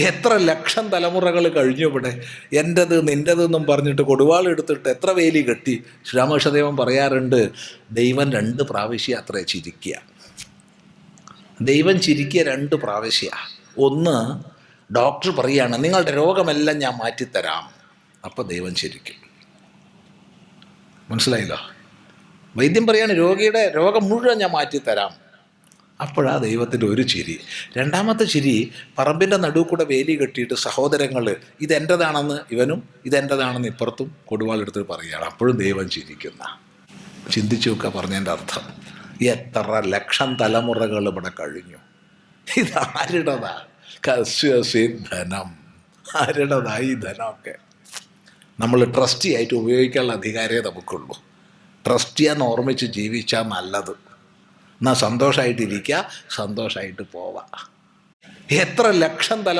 എത്ര ലക്ഷം തലമുറകൾ കഴിഞ്ഞു ഇവിടെ. എൻ്റെത് നിൻ്റെതെന്നും പറഞ്ഞിട്ട് കൊടുവാളെടുത്തിട്ട് എത്ര വേലി കെട്ടി. ശ്രീരാമകൃഷ്ണദേവൻ പറയാറുണ്ട്, ദൈവം 2 പ്രാവശ്യം അത്രേ ചിരിക്കുക. ദൈവം ചിരിക്കുക 2 പ്രാവശ്യ. ഒന്ന്, ഡോക്ടർ പറയുകയാണ് നിങ്ങളുടെ രോഗമെല്ലാം ഞാൻ മാറ്റിത്തരാം. അപ്പോൾ ദൈവം ചിരിക്കും. മനസ്സിലായില്ലോ? വൈദ്യം പറയാണ് രോഗിയുടെ രോഗം മുഴുവൻ ഞാൻ മാറ്റിത്തരാം. അപ്പോഴാ ദൈവത്തിൻ്റെ ഒരു ചിരി. രണ്ടാമത്തെ ചിരി, പറമ്പിൻ്റെ നടുവ് കൂടെ വേലി കെട്ടിയിട്ട് സഹോദരങ്ങൾ ഇതെൻ്റെതാണെന്ന് ഇവനും ഇതെൻ്റെതാണെന്ന് ഇപ്പുറത്തും കൊടുവാളെടുത്ത് പറയുകയാണ്. അപ്പോഴും ദൈവം ചിരിക്കുന്ന. ചിന്തിച്ചു നോക്കുക പറഞ്ഞതിൻ്റെ അർത്ഥം. എത്ര ലക്ഷം തലമുറകൾ ഇവിടെ കഴിഞ്ഞു. ഇതാരുടേതാ? ധനം ആരുടേതാ? ഈ ധനമൊക്കെ നമ്മൾ ട്രസ്റ്റി ആയിട്ട് ഉപയോഗിക്കാനുള്ള അധികാരമേ നമുക്കുള്ളൂ. ട്രസ്റ്റിയാന്ന് ഓർമ്മിച്ച് ജീവിച്ചാൽ നല്ലത്. എന്നാൽ സന്തോഷമായിട്ടിരിക്കുക, സന്തോഷമായിട്ട് പോവാം. എത്ര ലക്ഷം